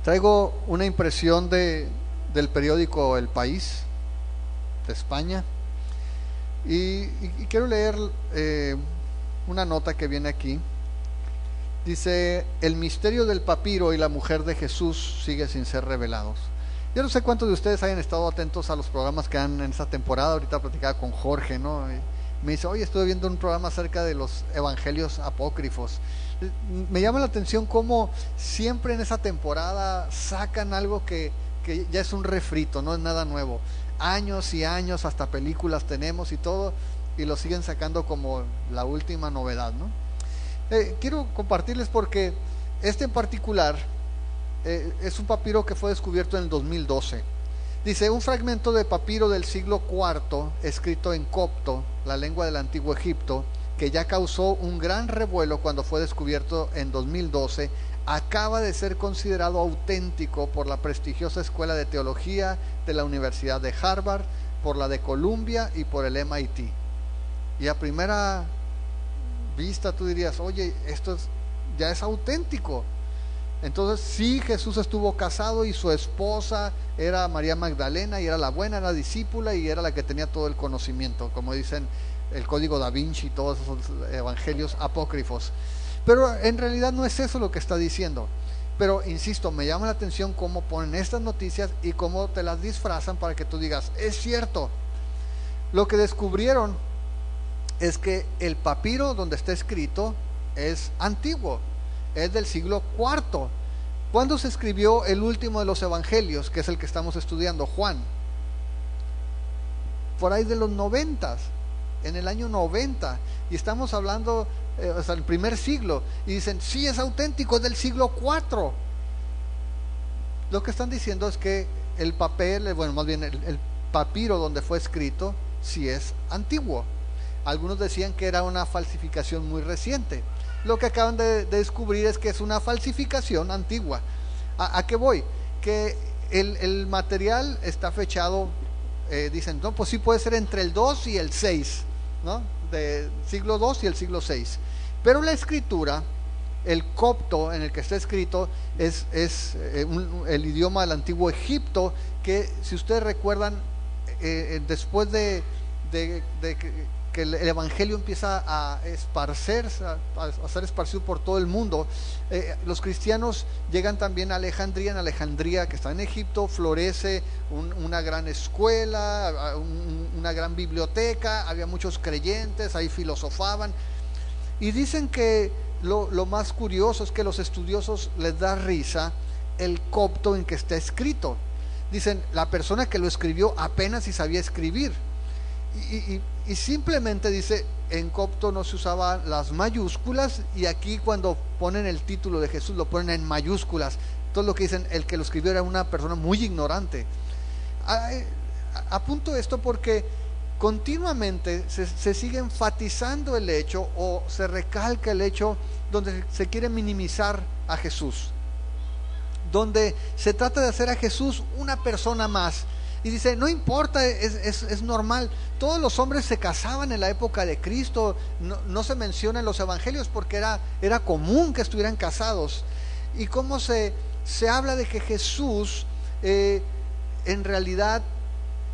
Traigo una impresión del periódico El País de España y quiero leer una nota que viene aquí. Dice: el misterio del papiro y la mujer de Jesús sigue sin ser revelados. Yo no sé cuántos de ustedes hayan estado atentos a los programas que han en esta temporada. Ahorita platicaba con Jorge, ¿no? Y me dice: oye, estuve viendo un programa acerca de los evangelios apócrifos. Me llama la atención cómo siempre en esa temporada sacan algo que ya es un refrito, no es nada nuevo. Años y años, hasta películas tenemos y todo, y lo siguen sacando como la última novedad, ¿no? Quiero compartirles porque este en particular es un papiro que fue descubierto en el 2012. Dice: un fragmento de papiro del siglo IV, escrito en copto, la lengua del antiguo Egipto, que ya causó un gran revuelo cuando fue descubierto en 2012, acaba de ser considerado auténtico por la prestigiosa Escuela de Teología de la Universidad de Harvard, por la de Columbia y por el MIT. Y a primera vista tú dirías: oye, esto ya es auténtico. Entonces sí, Jesús estuvo casado y su esposa era María Magdalena, y era la buena, era discípula y era la que tenía todo el conocimiento, como dicen el Código Da Vinci y todos esos evangelios apócrifos. Pero en realidad no es eso lo que está diciendo. Pero insisto, me llama la atención cómo ponen estas noticias y cómo te las disfrazan para que tú digas: es cierto. Lo que descubrieron es que el papiro donde está escrito es antiguo, es del siglo IV. ¿Cuándo se escribió el último de los evangelios, que es el que estamos estudiando, Juan? Por ahí de los 90, en el año 90, y estamos hablando el primer siglo, y dicen: sí, es auténtico, es del siglo IV. Lo que están diciendo es que el papel, bueno, más bien el papiro donde fue escrito, sí es antiguo. Algunos decían que era una falsificación muy reciente. Lo que acaban de descubrir es que es una falsificación antigua. ¿A qué voy? Que el material está fechado, dicen, no, pues sí puede ser entre el 2 y el 6, ¿no? Del siglo II y el siglo VI. Pero la escritura, el copto en el que está escrito, es el idioma del antiguo Egipto, que si ustedes recuerdan, después de que el evangelio empieza a esparcerse, a ser esparcido por todo el mundo, los cristianos llegan también a Alejandría. En Alejandría, que está en Egipto, florece una gran escuela, una gran biblioteca, había muchos creyentes, ahí filosofaban, y dicen que lo más curioso es que los estudiosos les da risa el copto en que está escrito. Dicen: la persona que lo escribió apenas si sabía escribir. Y simplemente dice: en copto no se usaban las mayúsculas, y aquí cuando ponen el título de Jesús lo ponen en mayúsculas. Todo lo que dicen, el que lo escribió era una persona muy ignorante. Apunto esto porque continuamente se sigue enfatizando el hecho, o se recalca el hecho, donde se quiere minimizar a Jesús, donde se trata de hacer a Jesús una persona más. Y dice: no importa, es normal. Todos los hombres se casaban en la época de Cristo. No se menciona en los evangelios porque era común que estuvieran casados. Y cómo se habla de que Jesús en realidad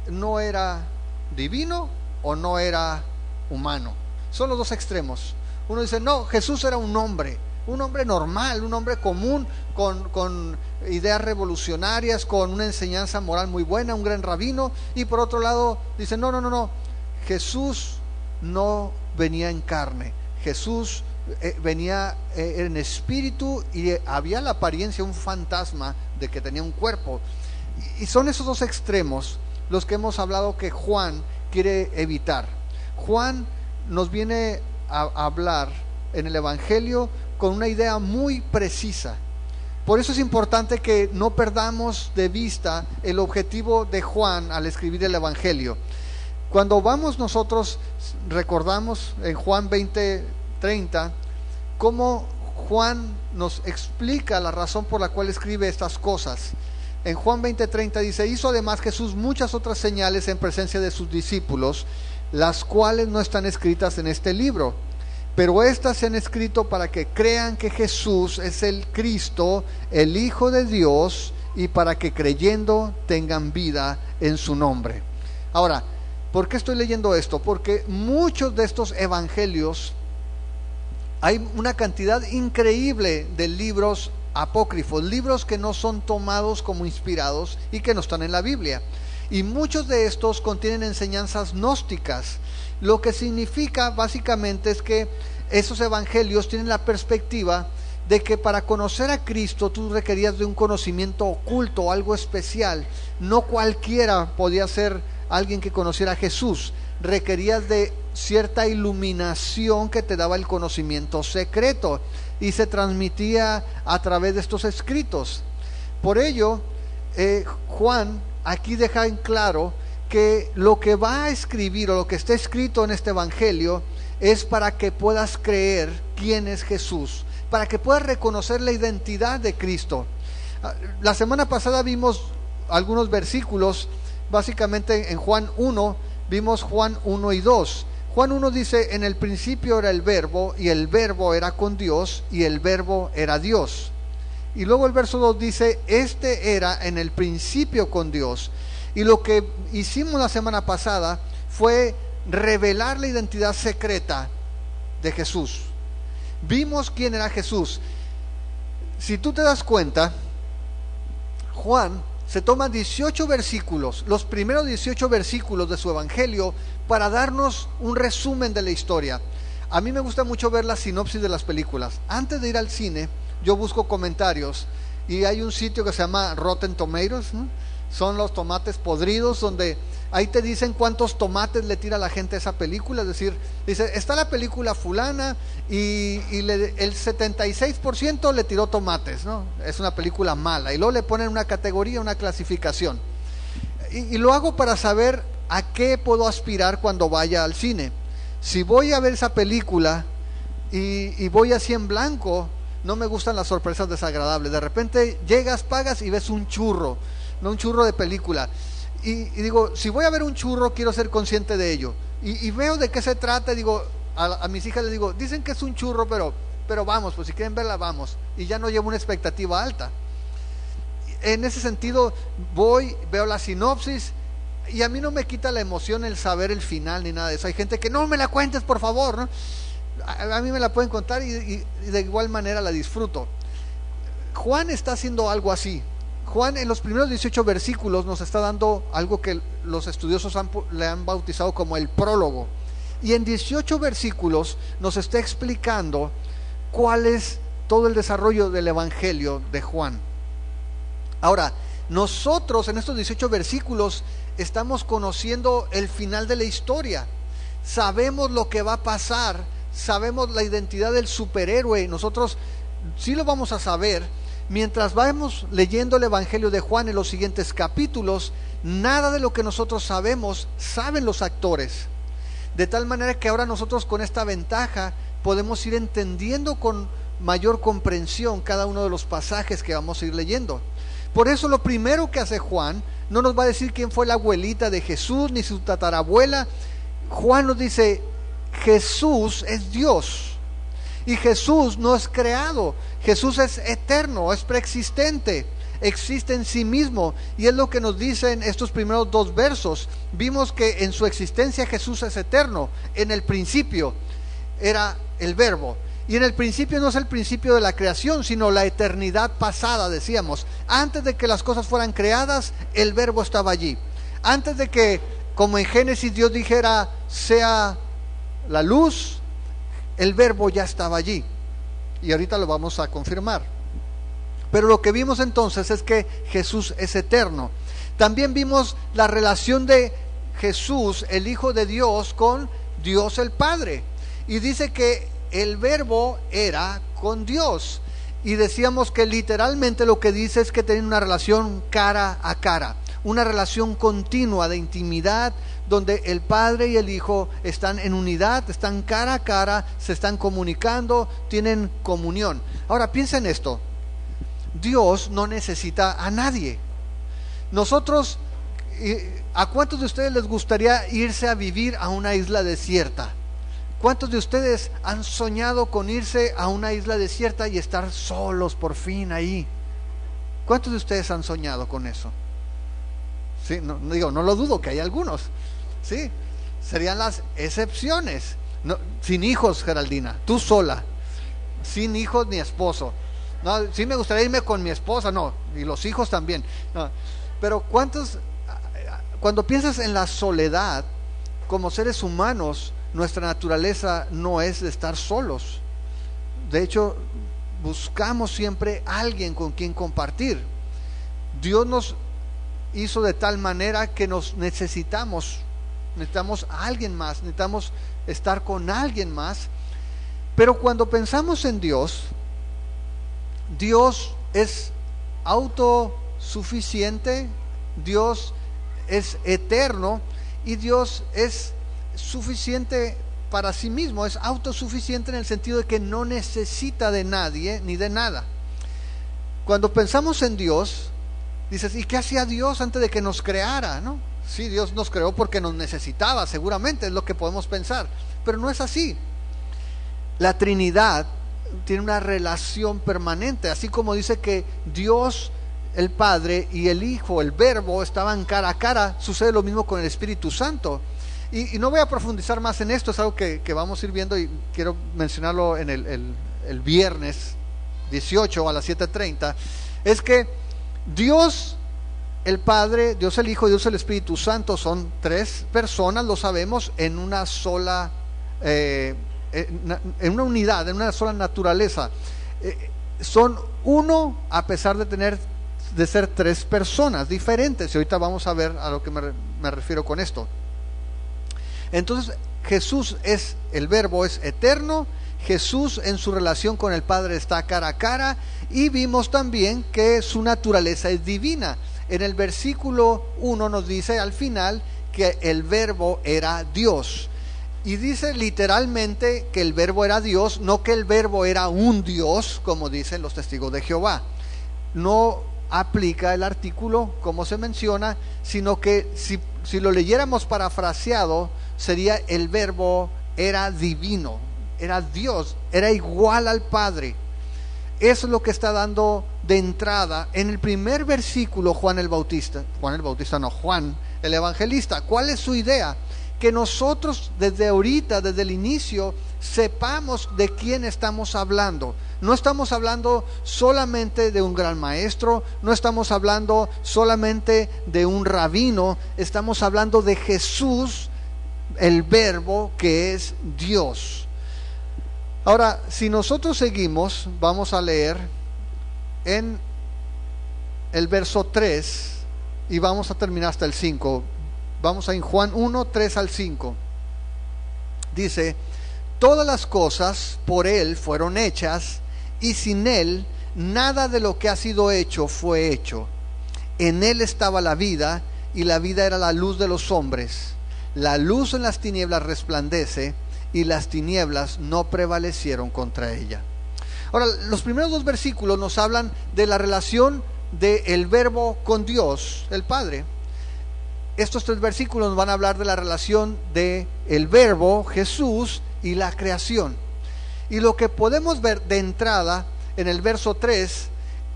no era divino o no era humano. Son los dos extremos. Uno dice: no, Jesús era un hombre normal, un hombre común, con ideas revolucionarias, con una enseñanza moral muy buena, un gran rabino. Y por otro lado dice: no, Jesús no venía en carne, Jesús venía en espíritu, y había la apariencia, un fantasma de que tenía un cuerpo. Y son esos dos extremos los que hemos hablado que Juan quiere evitar. Juan nos viene a hablar en el evangelio con una idea muy precisa. Por eso es importante que no perdamos de vista el objetivo de Juan al escribir el evangelio. Cuando vamos nosotros, recordamos en Juan 20:30 cómo Juan nos explica la razón por la cual escribe estas cosas. En Juan 20:30 dice: hizo además Jesús muchas otras señales en presencia de sus discípulos, las cuales no están escritas en este libro. pero estas se han escrito para que crean que Jesús es el Cristo, el Hijo de Dios, y para que creyendo tengan vida en su nombre. Ahora, ¿por qué estoy leyendo esto? Porque muchos de estos evangelios, hay una cantidad increíble de libros apócrifos, libros que no son tomados como inspirados y que no están en la Biblia. Y muchos de estos contienen enseñanzas gnósticas. Lo que significa básicamente es que esos evangelios tienen la perspectiva de que para conocer a Cristo tú requerías de un conocimiento oculto, algo especial. No cualquiera podía ser alguien que conociera a Jesús. Requerías de cierta iluminación que te daba el conocimiento secreto, y se transmitía a través de estos escritos. Por ello, Juan aquí deja en claro que lo que va a escribir, o lo que está escrito en este evangelio, es para que puedas creer quién es Jesús, para que puedas reconocer la identidad de Cristo. La semana pasada vimos algunos versículos, básicamente en Juan 1, vimos Juan 1 y 2. Juan 1 dice: en el principio era el verbo, y el verbo era con Dios, y el verbo era Dios. Y luego el verso 2 dice: este era en el principio con Dios. Y lo que hicimos la semana pasada fue revelar la identidad secreta de Jesús. Vimos quién era Jesús. Si tú te das cuenta, Juan se toma 18 versículos, los primeros 18 versículos de su evangelio, para darnos un resumen de la historia. A mí me gusta mucho ver la sinopsis de las películas. Antes de ir al cine, yo busco comentarios, y hay un sitio que se llama Rotten Tomatoes, ¿no? Son los tomates podridos, donde ahí te dicen cuántos tomates le tira la gente a esa película. Es decir, dice, está la película fulana y el 76% le tiró tomates, ¿no? Es una película mala. Y luego le ponen una categoría, una clasificación. Y lo hago para saber a qué puedo aspirar cuando vaya al cine. Si voy a ver esa película y voy así en blanco, no me gustan las sorpresas desagradables. De repente llegas, pagas y ves un churro, no un churro de película. Y digo, si voy a ver un churro, quiero ser consciente de ello. Y veo de qué se trata. Digo, a mis hijas les digo, dicen que es un churro, pero vamos, pues si quieren verla, vamos. Y ya no llevo una expectativa alta. En ese sentido, voy, veo la sinopsis, y a mí no me quita la emoción el saber el final ni nada de eso. Hay gente que no me la cuentes, por favor, ¿no? A mí me la pueden contar, y de igual manera la disfruto. Juan está haciendo algo así. Juan en los primeros 18 versículos nos está dando algo que los estudiosos le han bautizado como el prólogo. Y en 18 versículos nos está explicando cuál es todo el desarrollo del evangelio de Juan. Ahora, nosotros en estos 18 versículos estamos conociendo el final de la historia. Sabemos lo que va a pasar, sabemos la identidad del superhéroe. Nosotros sí lo vamos a saber. Mientras vamos leyendo el evangelio de Juan en los siguientes capítulos, nada de lo que nosotros sabemos saben los actores. De tal manera que ahora nosotros, con esta ventaja, podemos ir entendiendo con mayor comprensión cada uno de los pasajes que vamos a ir leyendo. Por eso lo primero que hace Juan, no nos va a decir quién fue la abuelita de Jesús ni su tatarabuela. Juan nos dice: Jesús es Dios. Y Jesús no es creado. Jesús es eterno, es preexistente, existe en sí mismo. Y es lo que nos dicen estos primeros dos versos. Vimos que en su existencia Jesús es eterno. En el principio era el verbo. Y en el principio no es el principio de la creación, sino la eternidad pasada, decíamos. Antes de que las cosas fueran creadas, el verbo estaba allí. Antes de que, como en Génesis, Dios dijera sea la luz, el verbo ya estaba allí. Y ahorita lo vamos a confirmar. Pero lo que vimos entonces es que Jesús es eterno. También vimos la relación de Jesús, el Hijo de Dios, con Dios el Padre. Y dice que el verbo era con Dios. Y decíamos que literalmente lo que dice es que tienen una relación cara a cara, una relación continua de intimidad, donde el Padre y el Hijo están en unidad, están cara a cara, se están comunicando, tienen comunión. Ahora piensa en esto: Dios no necesita a nadie. Nosotros, ¿a cuántos de ustedes les gustaría irse a vivir a una isla desierta? ¿Cuántos de ustedes han soñado con irse a una isla desierta y estar solos por fin ahí? ¿Cuántos de ustedes han soñado con eso? Sí, no lo dudo que hay algunos. Sí, serían las excepciones. No, sin hijos, Geraldina, tú sola, sin hijos ni esposo. No, sí me gustaría irme con mi esposa, no, y los hijos también. No, pero ¿cuántos, cuando piensas en la soledad, como seres humanos, nuestra naturaleza no es de estar solos? De hecho, buscamos siempre alguien con quien compartir. Dios nos hizo de tal manera que necesitamos a alguien más, necesitamos estar con alguien más. Pero cuando pensamos en Dios, Dios es autosuficiente, Dios es eterno y Dios es suficiente para sí mismo, es autosuficiente en el sentido de que no necesita de nadie ni de nada. Cuando pensamos en Dios, dices, ¿y qué hacía Dios antes de que nos creara? ¿No? Sí, Dios nos creó porque nos necesitaba, seguramente es lo que podemos pensar, pero no es así. La Trinidad tiene una relación permanente, así como dice que Dios, el Padre y el Hijo, el Verbo, estaban cara a cara, sucede lo mismo con el Espíritu Santo. Y no voy a profundizar más en esto, es algo que vamos a ir viendo y quiero mencionarlo en el viernes 18 a las 7:30, es que Dios el Padre, Dios el Hijo y Dios el Espíritu Santo son tres personas, lo sabemos, en una sola en una unidad, en una sola naturaleza. Son uno a pesar de ser tres personas diferentes, y ahorita vamos a ver a lo que me refiero con esto. Entonces Jesús es el Verbo, es eterno. Jesús en su relación con el Padre está cara a cara, y vimos también que su naturaleza es divina. En el versículo 1 nos dice al final que el Verbo era Dios, y dice literalmente que el Verbo era Dios, no que el Verbo era un Dios como dicen los testigos de Jehová. No aplica el artículo como se menciona, sino que si lo leyéramos parafraseado sería: el Verbo era divino, era Dios, era igual al Padre. Eso es lo que está dando de entrada en el primer versículo Juan el Evangelista. ¿Cuál es su idea? Que nosotros desde ahorita, desde el inicio, sepamos de quién estamos hablando. No estamos hablando solamente de un gran maestro, no estamos hablando solamente de un rabino, estamos hablando de Jesús, el Verbo, que es Dios. Ahora, si nosotros seguimos, vamos a leer en el verso 3 y vamos a terminar hasta el 5. Vamos a en Juan 1, 3 al 5. Dice: todas las cosas por Él fueron hechas, y sin Él nada de lo que ha sido hecho fue hecho. En Él estaba la vida, y la vida era la luz de los hombres. La luz en las tinieblas resplandece, y las tinieblas no prevalecieron contra ella. Ahora, los primeros dos versículos nos hablan de la relación del Verbo con Dios, el Padre. Estos tres versículos nos van a hablar de la relación de el Verbo, Jesús, y la creación. Y lo que podemos ver de entrada en el verso 3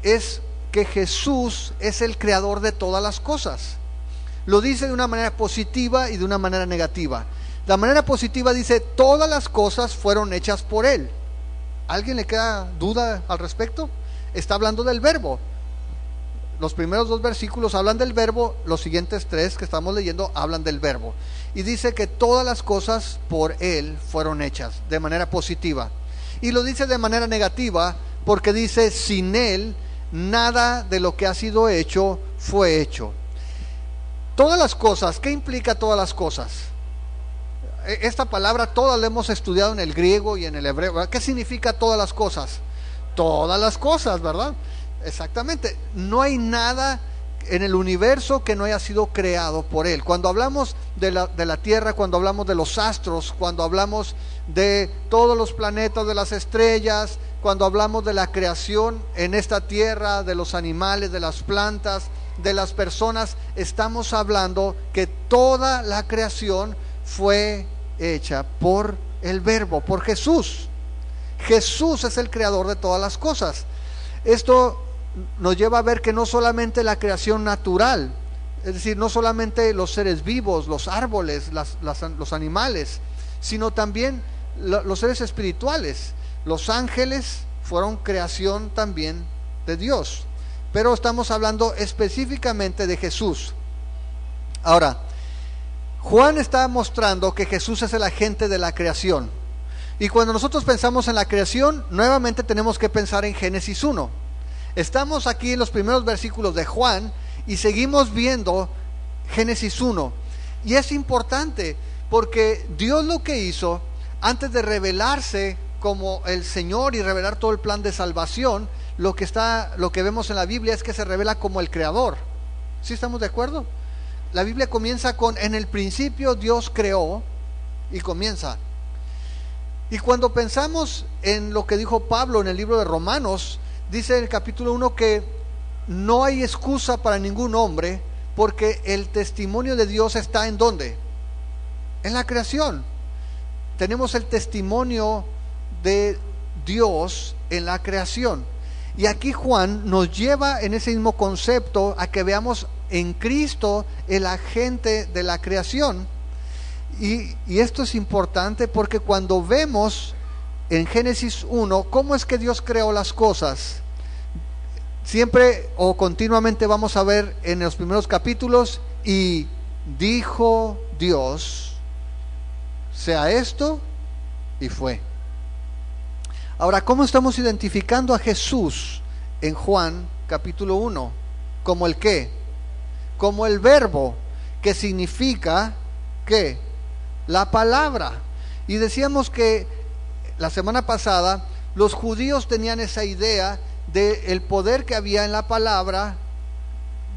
es que Jesús es el creador de todas las cosas. Lo dice de una manera positiva y de una manera negativa. La manera positiva dice: todas las cosas fueron hechas por Él. ¿Alguien le queda duda al respecto? Está hablando del Verbo. Los primeros dos versículos hablan del Verbo, los siguientes tres que estamos leyendo hablan del Verbo. Y dice que todas las cosas por Él fueron hechas, de manera positiva. Y lo dice de manera negativa porque dice: sin Él nada de lo que ha sido hecho fue hecho. Todas las cosas, ¿qué implica todas las cosas? Esta palabra todas la hemos estudiado en el griego y en el hebreo, ¿verdad? ¿Qué significa todas las cosas? Todas las cosas, ¿verdad? Exactamente. No hay nada en el universo que no haya sido creado por Él. Cuando hablamos de la tierra, cuando hablamos de los astros, cuando hablamos de todos los planetas, de las estrellas, cuando hablamos de la creación en esta tierra, de los animales, de las plantas, de las personas, estamos hablando que toda la creación fue hecha por el Verbo, por Jesús. Jesús es el creador de todas las cosas. Esto nos lleva a ver que no solamente la creación natural, es decir, no solamente los seres vivos, los árboles, los animales, sino también los seres espirituales. Los ángeles fueron creación también de Dios, pero estamos hablando específicamente de Jesús. Ahora, Juan está mostrando que Jesús es el agente de la creación. Y cuando nosotros pensamos en la creación, nuevamente tenemos que pensar en Génesis 1. Estamos aquí en los primeros versículos de Juan y seguimos viendo Génesis 1. Y es importante porque Dios lo que hizo, antes de revelarse como el Señor y revelar todo el plan de salvación, lo que vemos en la Biblia es que se revela como el Creador. ¿Sí estamos de acuerdo? La Biblia comienza con: en el principio Dios creó, y comienza. Y cuando pensamos en lo que dijo Pablo en el libro de Romanos, dice en el capítulo 1 que no hay excusa para ningún hombre, porque el testimonio de Dios está ¿en dónde? En la creación. Tenemos el testimonio de Dios en la creación. Y aquí Juan nos lleva en ese mismo concepto a que veamos en Cristo el agente de la creación. Y esto es importante porque cuando vemos en Génesis 1 cómo es que Dios creó las cosas, siempre o continuamente vamos a ver en los primeros capítulos: y dijo Dios, sea esto, y fue. Ahora, ¿cómo estamos identificando a Jesús en Juan capítulo 1? ¿Como el qué? Como el Verbo, que significa ¿qué? La palabra. Y decíamos que la semana pasada los judíos tenían esa idea del poder que había en la palabra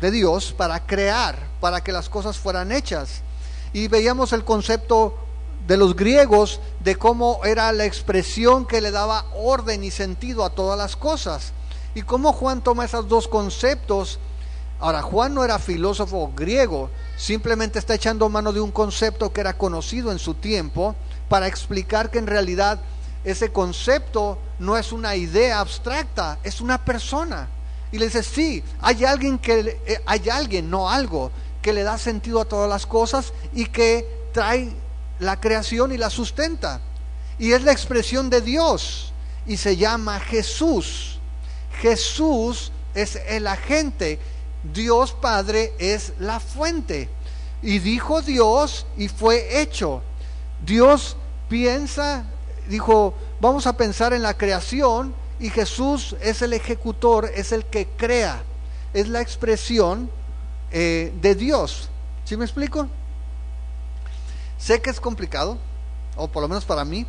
de Dios para crear, para que las cosas fueran hechas. Y veíamos el concepto de los griegos de cómo era la expresión que le daba orden y sentido a todas las cosas, y cómo Juan toma esos dos conceptos. Ahora, Juan no era filósofo griego, simplemente está echando mano de un concepto que era conocido en su tiempo para explicar que en realidad ese concepto no es una idea abstracta, es una persona. Y le dice: sí, hay alguien, no algo, que le da sentido a todas las cosas y que trae la creación y la sustenta. Y es la expresión de Dios y se llama Jesús. Jesús es el agente. Dios Padre es la fuente. Y dijo Dios y fue hecho. Dios dijo: vamos a pensar en la creación, y Jesús es el ejecutor, es el que crea, es la expresión de Dios. ¿Sí me explico? Sé que es complicado, o por lo menos para mí,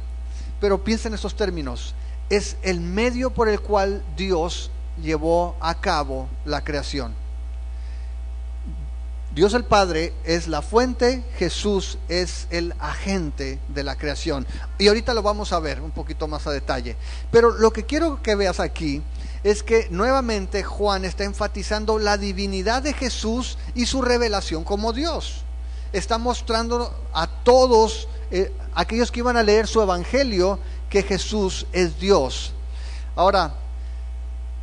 pero piensa en estos términos. Es el medio por el cual Dios llevó a cabo la creación. Dios el Padre es la fuente, Jesús es el agente de la creación. Y ahorita lo vamos a ver un poquito más a detalle. Pero lo que quiero que veas aquí es que nuevamente Juan está enfatizando la divinidad de Jesús y su revelación como Dios. Está mostrando a todos aquellos que iban a leer su evangelio que Jesús es Dios. Ahora,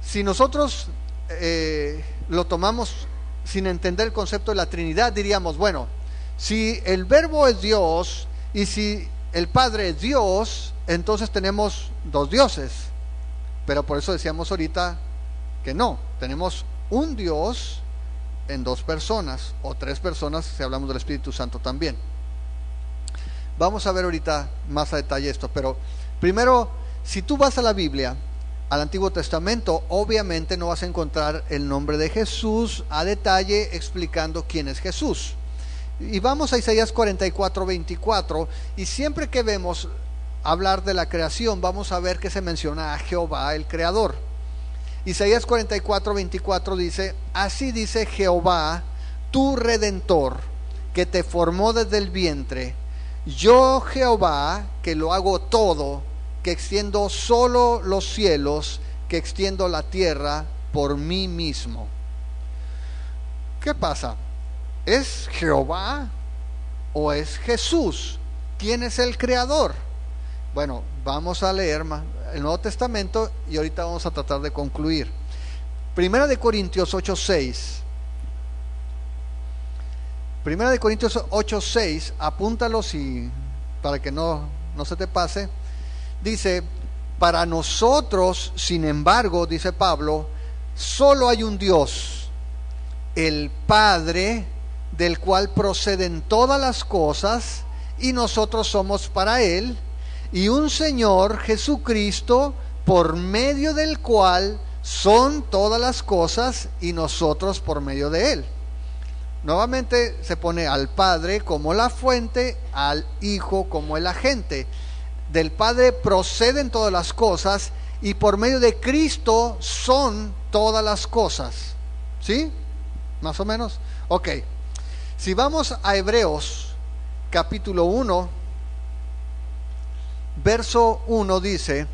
si nosotros lo tomamos sin entender el concepto de la Trinidad, diríamos: bueno, si el Verbo es Dios y si el Padre es Dios, entonces tenemos dos dioses. Pero por eso decíamos ahorita que no, tenemos un Dios en dos personas, o tres personas si hablamos del Espíritu Santo también. Vamos a ver ahorita más a detalle esto, pero primero, si tú vas a la Biblia, al Antiguo Testamento, obviamente no vas a encontrar el nombre de Jesús a detalle explicando quién es Jesús. Y vamos a Isaías 44:24, y siempre que vemos hablar de la creación, vamos a ver que se menciona a Jehová el Creador. Isaías 44:24 dice: así dice Jehová, tu Redentor, que te formó desde el vientre, yo Jehová, que lo hago todo, que extiendo solo los cielos, que extiendo la tierra por mí mismo. ¿Qué pasa? ¿Es Jehová o es Jesús? ¿Quién es el creador? Bueno, vamos a leer el Nuevo Testamento y ahorita vamos a tratar de concluir. Primera de Corintios 8:6. Primera de Corintios 8:6, apúntalo para que no se te pase. Dice: para nosotros, sin embargo, dice Pablo, solo hay un Dios, el Padre, del cual proceden todas las cosas, y nosotros somos para Él, y un Señor, Jesucristo, por medio del cual son todas las cosas, y nosotros por medio de Él. Nuevamente se pone al Padre como la fuente, al Hijo como el agente. Del Padre proceden todas las cosas, y por medio de Cristo son todas las cosas. ¿Sí? ¿Más o menos? Ok. Si vamos a Hebreos capítulo 1, verso 1 dice: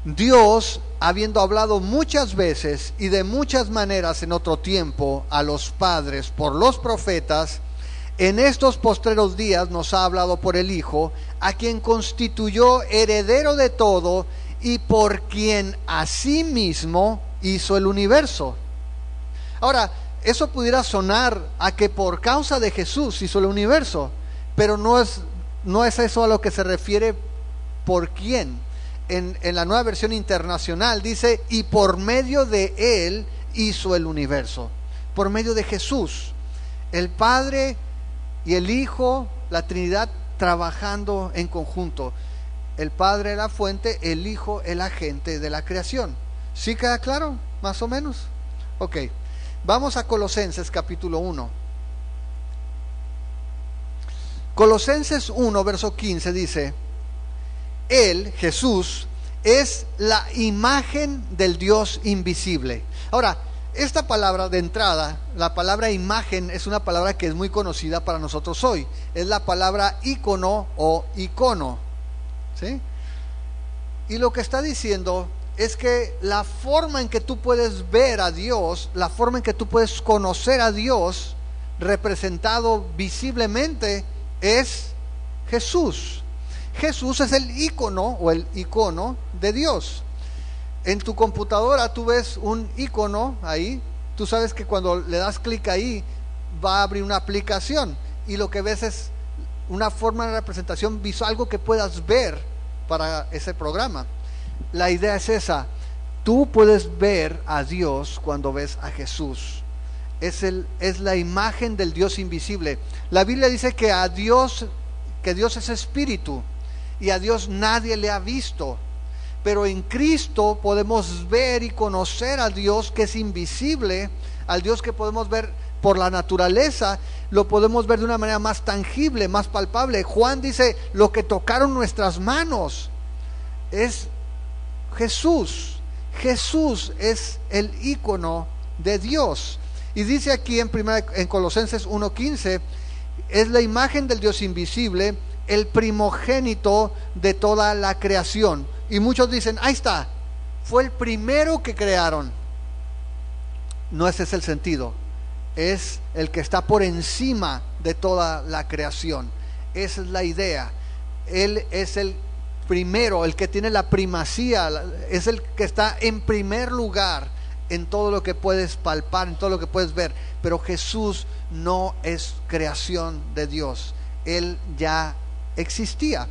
Dios, habiendo hablado muchas veces y de muchas maneras en otro tiempo a los padres por los profetas, en estos postreros días nos ha hablado por el Hijo, a quien constituyó heredero de todo y por quien asimismo hizo el universo. Ahora, eso pudiera sonar a que por causa de Jesús hizo el universo, pero no es eso a lo que se refiere por quién. En la Nueva Versión Internacional dice: y por medio de Él hizo el universo. Por medio de Jesús, el Padre y el Hijo, la Trinidad trabajando en conjunto. El Padre la fuente, el Hijo el agente de la creación. ¿Sí queda claro? Más o menos. Ok, vamos a Colosenses capítulo 1. Colosenses 1 verso 15 dice: Él, Jesús, es la imagen del Dios invisible. Ahora, esta palabra de entrada, la palabra imagen, es una palabra que es muy conocida para nosotros hoy. Es la palabra ícono o icono, ¿sí? Y lo que está diciendo es que la forma en que tú puedes ver a Dios, la forma en que tú puedes conocer a Dios representado visiblemente, es Jesús. Jesús es el ícono o el icono de Dios. En tu computadora tú ves un icono ahí. Tú sabes que cuando le das clic ahí va a abrir una aplicación, y lo que ves es una forma de representación visual, algo que puedas ver para ese programa. La idea es esa: tú puedes ver a Dios cuando ves a Jesús. Es la imagen del Dios invisible. La Biblia dice que Dios es espíritu, y a Dios nadie le ha visto. Pero en Cristo podemos ver y conocer a Dios que es invisible, al Dios que podemos ver por la naturaleza. Lo podemos ver de una manera más tangible, más palpable. Juan dice: lo que tocaron nuestras manos es Jesús. Jesús es el ícono de Dios. Y dice aquí en Colosenses 1:15: es la imagen del Dios invisible, el primogénito de toda la creación. Y muchos dicen: ahí está, fue el primero que crearon. No, ese es el sentido. Es el que está por encima de toda la creación. Esa es la idea. Él es el primero, el que tiene la primacía, es el que está en primer lugar en todo lo que puedes palpar, en todo lo que puedes ver. Pero Jesús no es creación de Dios. Él ya existía.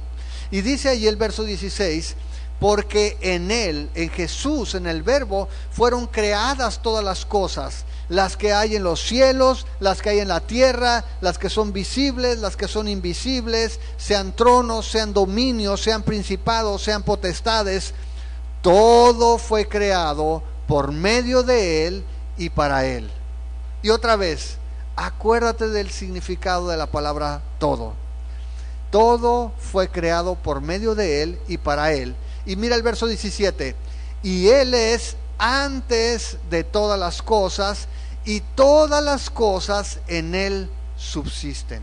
Y dice ahí el verso 16: porque en Él, en Jesús, en el Verbo, fueron creadas todas las cosas, las que hay en los cielos, las que hay en la tierra, las que son visibles, las que son invisibles, sean tronos, sean dominios, sean principados, sean potestades. Todo fue creado por medio de Él y para Él. Y otra vez, acuérdate del significado de la palabra todo. Todo fue creado por medio de Él y para Él. Y mira el verso 17: y Él es antes de todas las cosas, y todas las cosas en Él subsisten.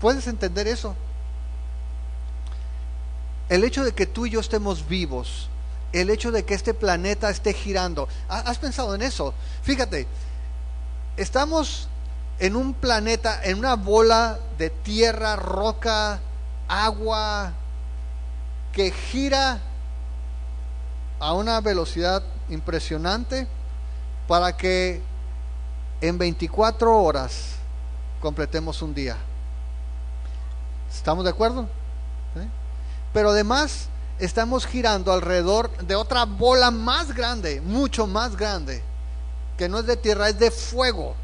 ¿Puedes entender eso? El hecho de que tú y yo estemos vivos, el hecho de que este planeta esté girando, ¿has pensado en eso? Fíjate, estamos en un planeta, en una bola de tierra, roca, agua, que gira a una velocidad impresionante para que en 24 horas completemos un día. ¿Estamos de acuerdo? ¿Sí? Pero además estamos girando alrededor de otra bola más grande, mucho más grande, que no es de tierra, es de fuego.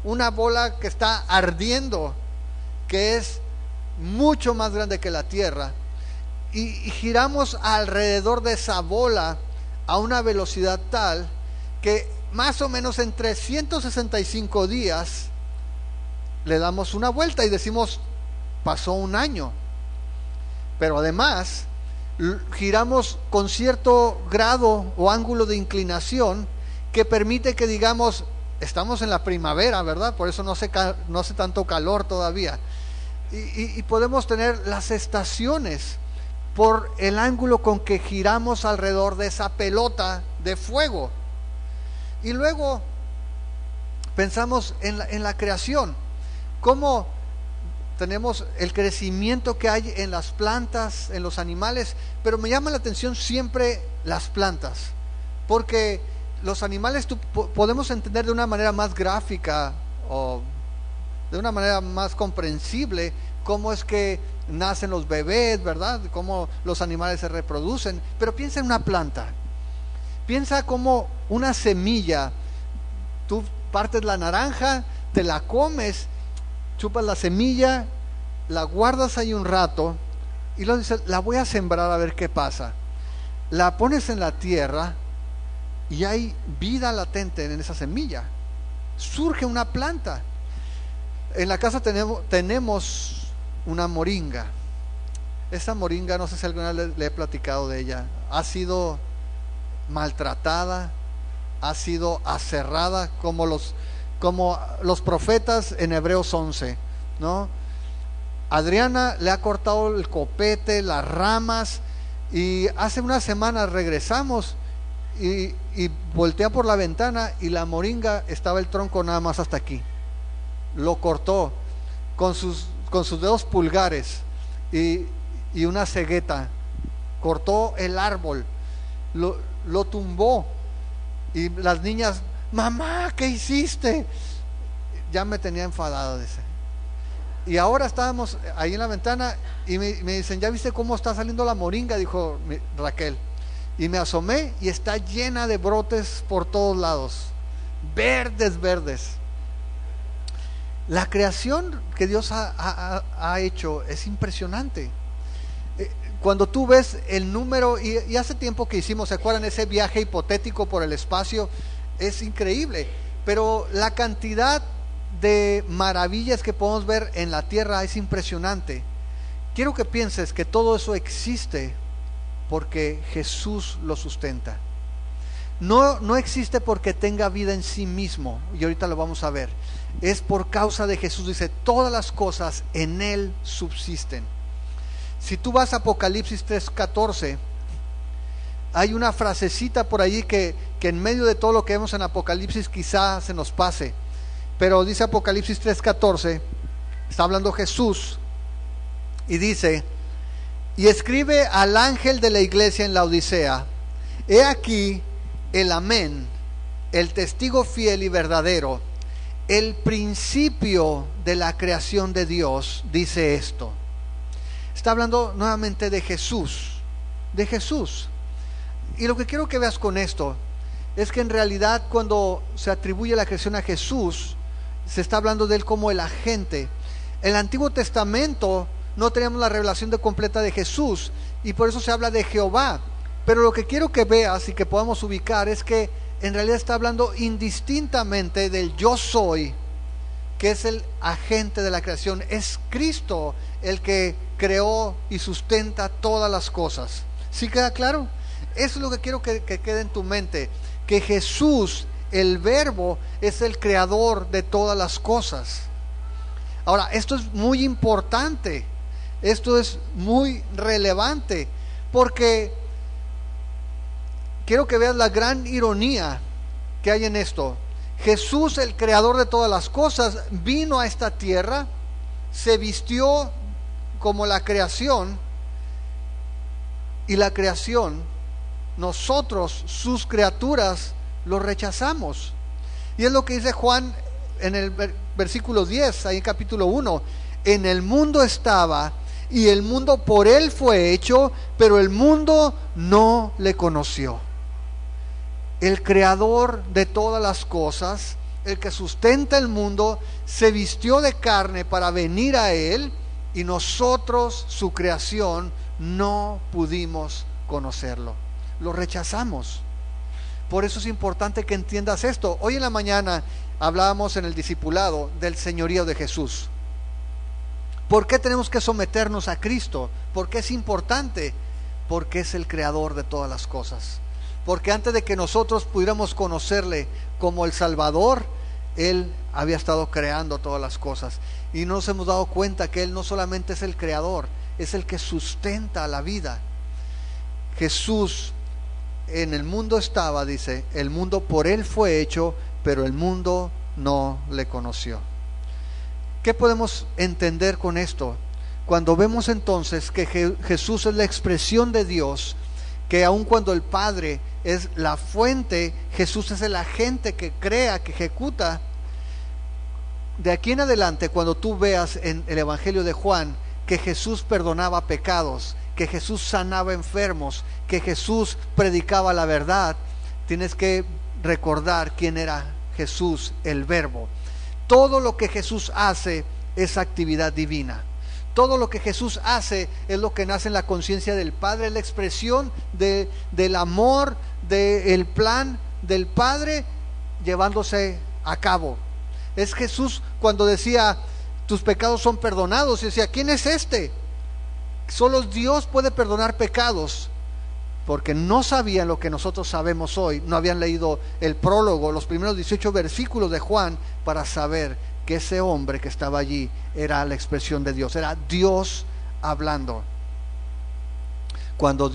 Una bola que está ardiendo, que es mucho más grande que la tierra. Y giramos alrededor de esa bola a una velocidad tal que más o menos en 365 días le damos una vuelta y decimos, pasó un año. Pero además giramos con cierto grado o ángulo de inclinación que permite que digamos, estamos en la primavera, ¿verdad? Por eso no hace tanto calor todavía. Y podemos tener las estaciones por el ángulo con que giramos alrededor de esa pelota de fuego. Y luego pensamos en la creación, cómo tenemos el crecimiento que hay en las plantas, en los animales, pero me llama la atención siempre las plantas, porque los animales podemos entender de una manera más gráfica o de una manera más comprensible cómo es que nacen los bebés, ¿verdad? Cómo los animales se reproducen, pero piensa en una planta, piensa como una semilla, tú partes la naranja, te la comes, chupas la semilla, la guardas ahí un rato y luego dices, la voy a sembrar a ver qué pasa. La pones en la tierra y hay vida latente en esa semilla. Surge una planta. En la casa tenemos una moringa. Esa moringa, no sé si alguna vez le he platicado de ella, ha sido maltratada, ha sido aserrada como los profetas en Hebreos 11, ¿no? Adriana le ha cortado el copete, las ramas, y hace unas semanas regresamos y voltea por la ventana y la moringa estaba el tronco nada más hasta aquí. Lo cortó con sus dedos pulgares y una cegueta, cortó el árbol, lo tumbó, y las niñas, mamá, ¿qué hiciste? Ya me tenía enfadado, dice. Y ahora estábamos ahí en la ventana y me dicen, ¿ya viste cómo está saliendo la moringa? Dijo Raquel. Y me asomé y está llena de brotes por todos lados, verdes. La creación que Dios ha hecho es impresionante. Cuando tú ves el número, y hace tiempo que hicimos, ¿se acuerdan? Ese viaje hipotético por el espacio, es increíble, pero la cantidad de maravillas que podemos ver en la tierra es impresionante. Quiero que pienses que todo eso existe porque Jesús lo sustenta. No existe porque tenga vida en sí mismo, y ahorita lo vamos a ver. Es por causa de Jesús. Dice, todas las cosas en Él subsisten. Si tú vas a Apocalipsis 3:14, hay una frasecita por ahí que en medio de todo lo que vemos en Apocalipsis quizá se nos pase, pero dice Apocalipsis 3:14, está hablando Jesús y dice, y escribe al ángel de la iglesia en la Odisea, he aquí el amén, el testigo fiel y verdadero, el principio de la creación de Dios, dice esto. Está hablando nuevamente de Jesús, y lo que quiero que veas con esto es que en realidad cuando se atribuye la creación a Jesús, se está hablando de Él como el agente. En el Antiguo Testamento no teníamos la revelación completa de Jesús, y por eso se habla de Jehová. Pero lo que quiero que veas y que podamos ubicar es que en realidad está hablando indistintamente del yo soy, que es el agente de la creación. Es Cristo el que creó y sustenta todas las cosas. ¿Sí queda claro? Eso es lo que quiero que quede en tu mente, que Jesús, el Verbo, es el creador de todas las cosas. Ahora, esto es muy importante, esto es muy relevante, porque quiero que veas la gran ironía que hay en esto. Jesús, el creador de todas las cosas, vino a esta tierra, se vistió como la creación Y la creación, nosotros, sus criaturas, lo rechazamos. Y es lo que dice Juan en el versículo 10, ahí en capítulo 1. En el mundo estaba, y el mundo por él fue hecho, pero el mundo no le conoció. El creador de todas las cosas, el que sustenta el mundo, se vistió de carne para venir a él, y nosotros, su creación, no pudimos conocerlo. Lo rechazamos. Por eso es importante que entiendas esto. Hoy en la mañana hablábamos en el discipulado del señorío de Jesús. ¿Por qué tenemos que someternos a Cristo? ¿Por qué es importante? Porque es el creador de todas las cosas. Porque antes de que nosotros pudiéramos conocerle como el Salvador, Él había estado creando todas las cosas. Y nos hemos dado cuenta que Él no solamente es el creador, es el que sustenta la vida. Jesús en el mundo estaba, dice, el mundo por Él fue hecho, pero el mundo no le conoció. ¿Qué podemos entender con esto? Cuando vemos entonces que Jesús es la expresión de Dios, que aun cuando el Padre es la fuente, Jesús es el agente que crea, que ejecuta. De aquí en adelante, cuando tú veas en el Evangelio de Juan que Jesús perdonaba pecados, que Jesús sanaba enfermos, que Jesús predicaba la verdad, tienes que recordar quién era Jesús, el Verbo. Todo lo que Jesús hace es actividad divina. Todo lo que Jesús hace es lo que nace en la conciencia del Padre, es la expresión del amor, del plan del Padre llevándose a cabo. Es Jesús cuando decía, tus pecados son perdonados, y decía, ¿quién es este? Solo Dios puede perdonar pecados, porque no sabían lo que nosotros sabemos hoy. No habían leído el prólogo, los primeros 18 versículos de Juan, para saber que ese hombre que estaba allí era la expresión de Dios, era Dios hablando. Cuando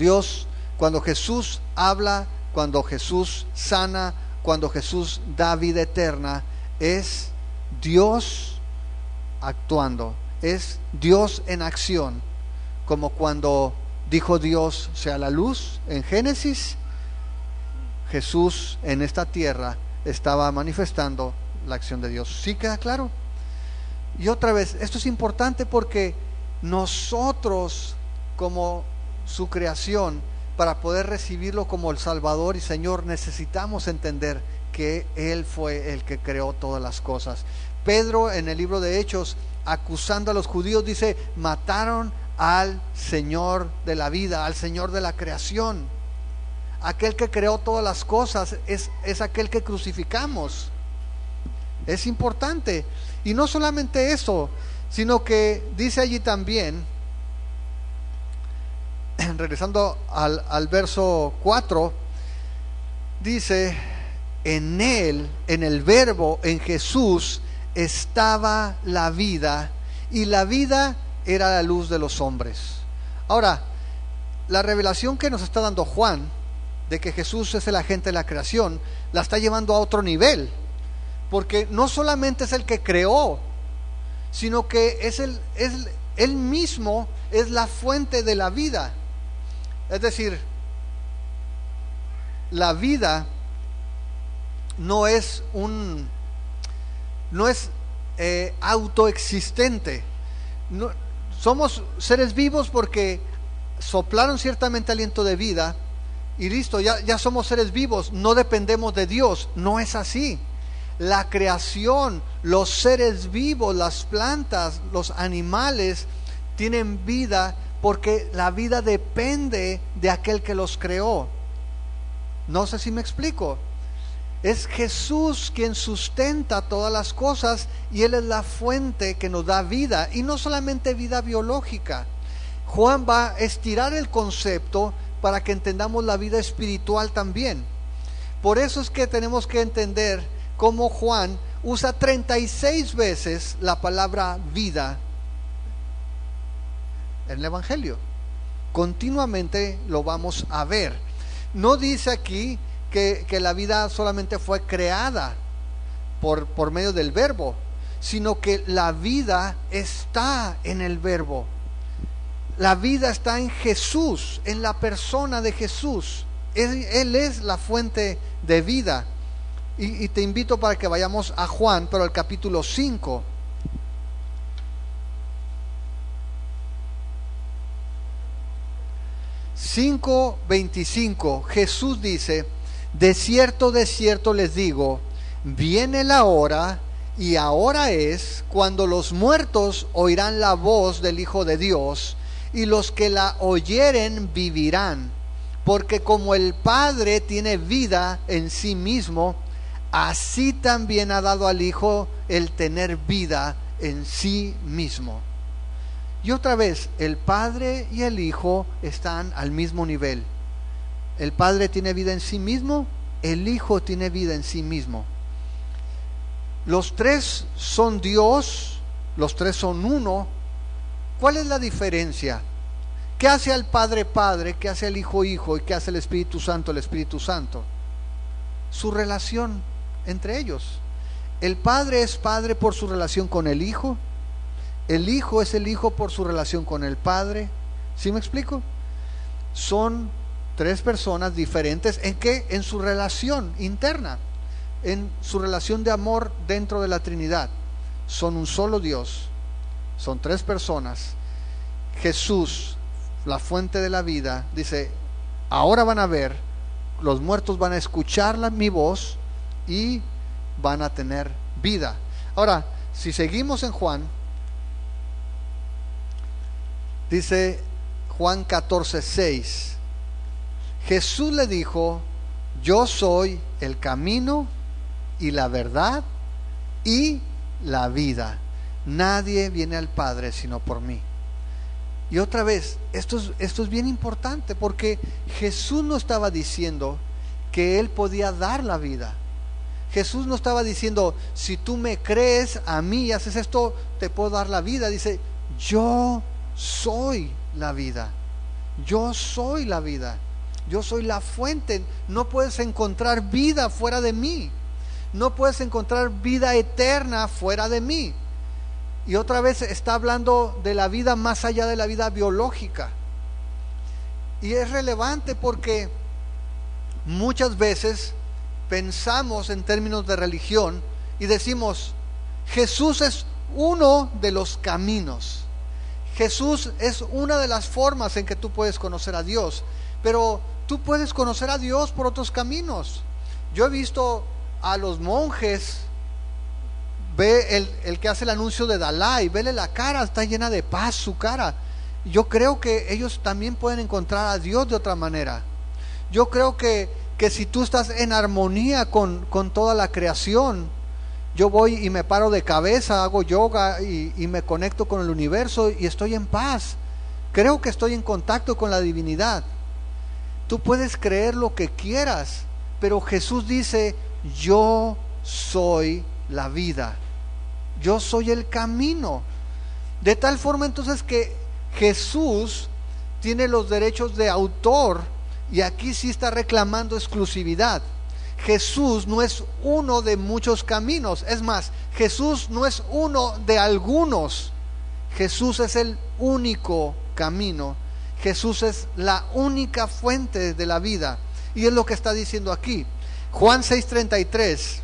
Jesús habla, cuando Jesús sana, cuando Jesús da vida eterna, es Dios actuando, es Dios en acción, como cuando dijo Dios sea la luz en Génesis. Jesús en esta tierra estaba manifestando la acción de Dios. ¿Sí queda claro? Y otra vez, esto es importante porque nosotros, como su creación, para poder recibirlo como el Salvador y Señor, necesitamos entender que Él fue el que creó todas las cosas. Pedro, en el libro de Hechos, acusando a los judíos, dice, mataron al Señor de la vida, al Señor de la creación. Aquel que creó todas las cosas es aquel que crucificamos. Es importante. Y no solamente eso, sino que dice allí también, regresando al verso 4, dice, en Él, en el Verbo, en Jesús, estaba la vida, y la vida era la luz de los hombres. Ahora, la revelación que nos está dando Juan, de que Jesús es el agente de la creación, la está llevando a otro nivel, porque no solamente es el que creó, sino que él mismo es la fuente de la vida. Es decir, la vida no es autoexistente. No, somos seres vivos porque soplaron ciertamente aliento de vida y listo, ya somos seres vivos, no dependemos de Dios. No es así. La creación, los seres vivos, las plantas, los animales tienen vida porque la vida depende de aquel que los creó. No sé si me explico. Es Jesús quien sustenta todas las cosas y Él es la fuente que nos da vida, y no solamente vida biológica. Juan va a estirar el concepto para que entendamos la vida espiritual también. Por eso es que tenemos que entender cómo Juan usa 36 veces la palabra vida en el Evangelio. Continuamente lo vamos a ver. No dice aquí que la vida solamente fue creada por medio del Verbo, sino que la vida está en el Verbo. La vida está en Jesús, en la persona de Jesús. Él es la fuente de vida. Y te invito para que vayamos a Juan, pero al capítulo 5. Cinco 25, Jesús dice: de cierto les digo, viene la hora, y ahora es, cuando los muertos oirán la voz del Hijo de Dios, y los que la oyeren vivirán. Porque como el Padre tiene vida en sí mismo, así también ha dado al Hijo el tener vida en sí mismo. Y otra vez, el Padre y el Hijo están al mismo nivel. El Padre tiene vida en sí mismo, el Hijo tiene vida en sí mismo. Los tres son Dios, los tres son uno. ¿Cuál es la diferencia? ¿Qué hace al Padre Padre? ¿Qué hace al Hijo Hijo? ¿Y qué hace el Espíritu Santo el Espíritu Santo? Su relación entre ellos. El Padre es Padre por su relación con el Hijo. El Hijo es el Hijo por su relación con el Padre. ¿Sí me explico? Son tres personas diferentes. ¿En qué? En su relación interna, en su relación de amor dentro de la Trinidad. Son un solo Dios, son tres personas. Jesús, la fuente de la vida, dice: ahora van a ver, los muertos van a escuchar mi voz y van a tener vida. Ahora, si seguimos en Juan, dice Juan 14:6, Jesús le dijo: yo soy el camino y la verdad y la vida. Nadie viene al Padre sino por mí. Y otra vez, esto es bien importante, porque Jesús no estaba diciendo que Él podía dar la vida. Jesús no estaba diciendo: si tú me crees a mí y haces esto, te puedo dar la vida. Dice: yo soy la vida. Yo soy la vida. Yo soy la fuente. No puedes encontrar vida fuera de mí. No puedes encontrar vida eterna fuera de mí. Y otra vez está hablando de la vida más allá de la vida biológica. Y es relevante porque muchas veces pensamos en términos de religión y decimos: Jesús es uno de los caminos. Jesús es una de las formas en que tú puedes conocer a Dios, pero tú puedes conocer a Dios por otros caminos. Yo he visto a los monjes, ve el que hace el anuncio de Dalai, vele la cara, está llena de paz su cara. Yo creo que ellos también pueden encontrar a Dios de otra manera. Yo creo que si tú estás en armonía con toda la creación, yo voy y me paro de cabeza, hago yoga y me conecto con el universo y estoy en paz. Creo que estoy en contacto con la divinidad. Tú puedes creer lo que quieras, pero Jesús dice: yo soy la vida. Yo soy el camino. De tal forma entonces que Jesús tiene los derechos de autor, y aquí sí está reclamando exclusividad. Jesús no es uno de muchos caminos. Es más, Jesús no es uno de algunos. Jesús es el único camino. Jesús es la única fuente de la vida. Y es lo que está diciendo aquí. Juan 6:33.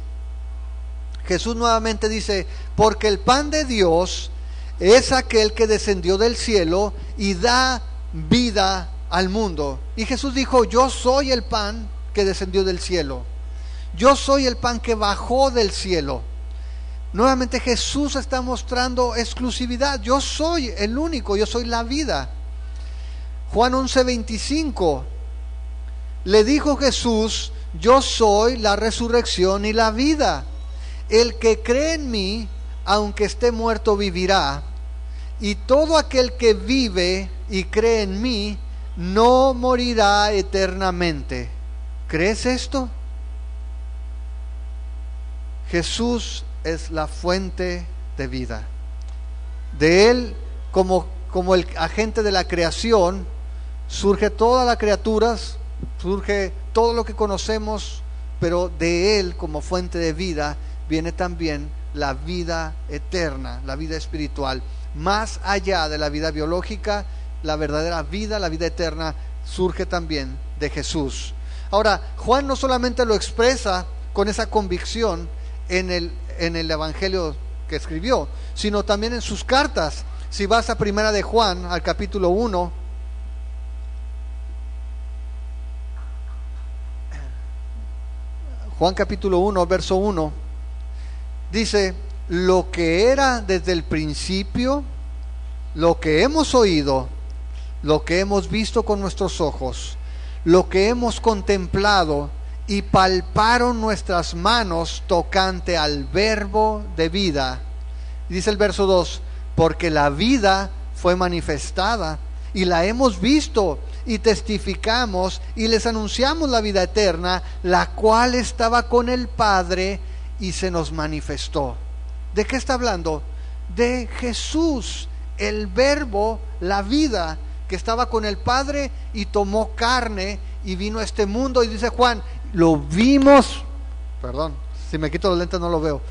Jesús nuevamente dice: porque el pan de Dios es aquel que descendió del cielo y da vida al mundo. Y Jesús dijo: yo soy el pan que descendió del cielo. Yo soy el pan que bajó del cielo. Nuevamente Jesús está mostrando exclusividad. Yo soy el único, yo soy la vida. Juan 11:25. Le dijo Jesús: yo soy la resurrección y la vida. El que cree en mí, aunque esté muerto, vivirá. Y todo aquel que vive y cree en mí, no morirá eternamente. ¿Crees esto? Jesús es la fuente de vida. De Él, como el agente de la creación, surge todas las criaturas, surge todo lo que conocemos, pero de Él, como fuente de vida, viene también la vida eterna, la vida espiritual, más allá de la vida biológica la verdadera vida, la vida eterna, surge también de Jesús. Ahora, Juan no solamente lo expresa con esa convicción en el Evangelio que escribió, sino también en sus cartas. Si vas a Primera de Juan, al capítulo 1, Juan capítulo 1, verso 1, dice: lo que era desde el principio, lo que hemos oído, lo que hemos visto con nuestros ojos, lo que hemos contemplado y palparon nuestras manos tocante al verbo de vida. Dice el verso 2: porque la vida fue manifestada y la hemos visto y testificamos y les anunciamos la vida eterna, la cual estaba con el Padre y se nos manifestó. ¿De qué está hablando? De Jesús, el verbo, la vida, que estaba con el Padre y tomó carne y vino a este mundo. Y dice Juan, lo vimos, perdón, si me quito los lentes no lo veo,